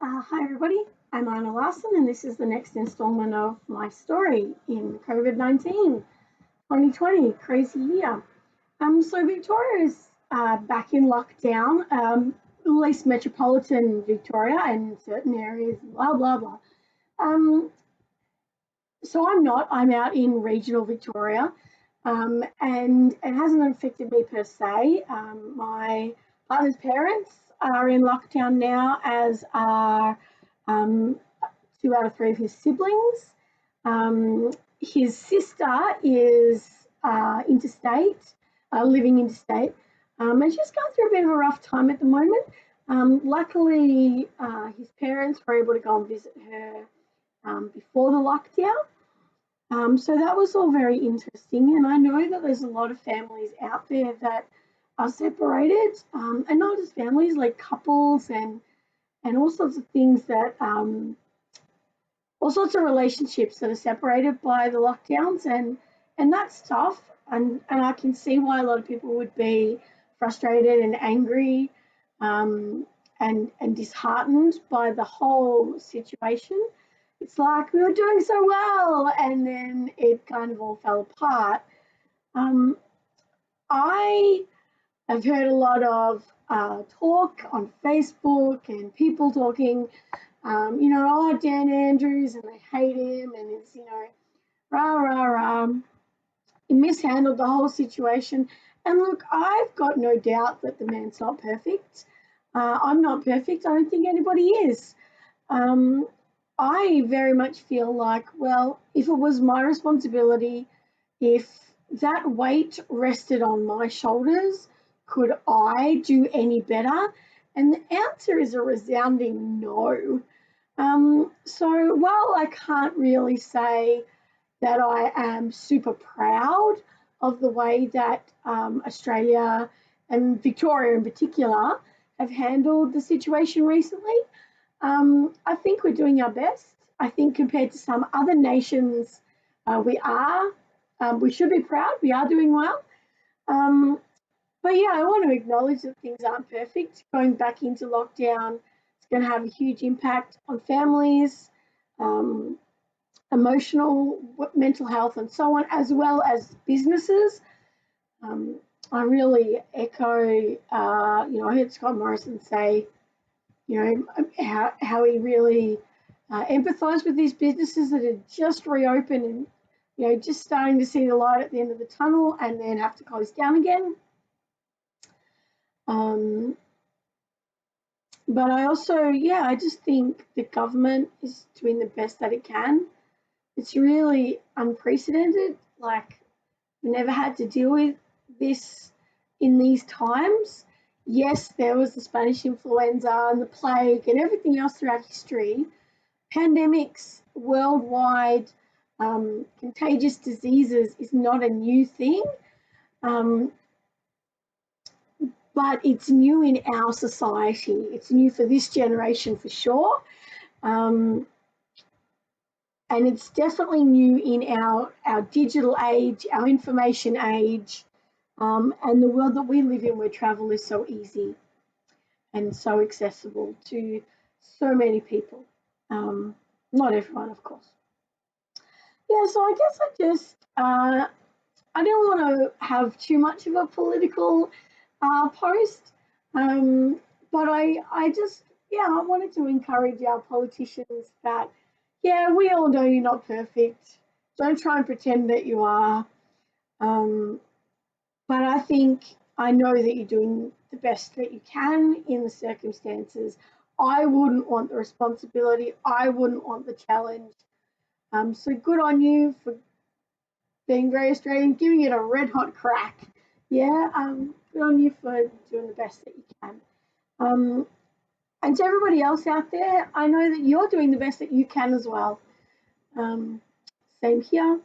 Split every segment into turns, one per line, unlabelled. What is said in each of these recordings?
Hi everybody, I'm Anna Larsen and this is the next installment of my story in COVID-19 2020, crazy year. So Victoria is back in lockdown, at least metropolitan Victoria and certain areas, blah, blah, blah. Um, so I'm not, I'm out in regional Victoria, and it hasn't affected me per se. My partner's parents are in lockdown now, as are um, 2 out of 3 of his siblings. His sister is interstate, living interstate, and she's going through a bit of a rough time at the moment. Luckily, his parents were able to go and visit her before the lockdown. So that was all very interesting, and I know that there's a lot of families out there that are separated, and not just families, like couples and all sorts of things that all sorts of relationships that are separated by the lockdowns, and that's tough, and I can see why a lot of people would be frustrated and angry, and disheartened by the whole situation. It's like we were doing so well and then it kind of all fell apart. um, I have heard a lot of talk on Facebook and people talking, oh, Dan Andrews, and they hate him, and it's, rah, rah, rah. He mishandled the whole situation. And look, I've got no doubt that the man's not perfect. I'm not perfect. I don't think anybody is. Um, I very much feel like, well, if it was my responsibility, if that weight rested on my shoulders, could I do any better? And the answer is a resounding no. So while I can't really say that I am super proud of the way that Australia and Victoria in particular have handled the situation recently, I think we're doing our best. I think compared to some other nations, we are. We should be proud. We are doing well. Um, but yeah, I want to acknowledge that things aren't perfect. Going back into lockdown is going to have a huge impact on families, um, emotional, mental health, and so on, as well as businesses. Um, I really echo, I heard Scott Morrison say, how he really empathised with these businesses that had just reopened and, just starting to see the light at the end of the tunnel and then have to close down again. But I also, I just think the government is doing the best that it can. It's really unprecedented. Like, we never had to deal with this in these times. Yes, there was the Spanish influenza and the plague and everything else throughout history. Pandemics worldwide, contagious diseases is not a new thing, but it's new in our society. It's new for this generation for sure. And it's definitely new in our digital age, our information age, and the world that we live in where travel is so easy and so accessible to so many people. Not everyone, of course. Yeah, so I guess I didn't want to have too much of a political post, but I just, I wanted to encourage our politicians that, we all know you're not perfect. Don't try and pretend that you are. But I know that you're doing the best that you can in the circumstances. I wouldn't want the responsibility. I wouldn't want the challenge. So good on you for being very Australian, giving it a red hot crack. Yeah, good on you for doing the best that you can. And to everybody else out there, I know that you're doing the best that you can as well. Same here.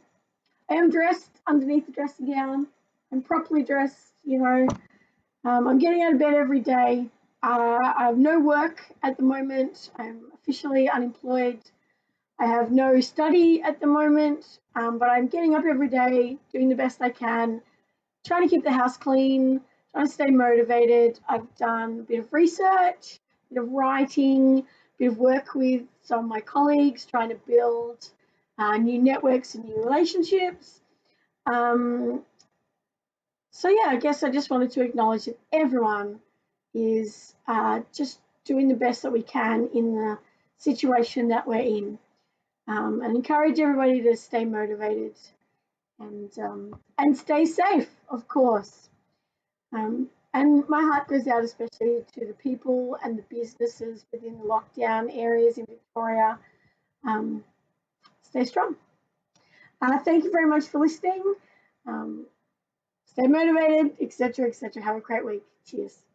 I am dressed underneath the dressing gown. I'm properly dressed, I'm getting out of bed every day. I have no work at the moment. I'm officially unemployed. I have no study at the moment, but I'm getting up every day, doing the best I can, trying to keep the house clean, trying to stay motivated. I've done a bit of research, a bit of writing, bit of work with some of my colleagues, trying to build new networks and new relationships. So yeah, I guess I just wanted to acknowledge that everyone is just doing the best that we can in the situation that we're in, and encourage everybody to stay motivated and stay safe, of course. And my heart goes out especially to the people and the businesses within the lockdown areas in Victoria. Um, Stay strong. Thank you very much for listening. Stay motivated, etc., etc. Have a great week. Cheers.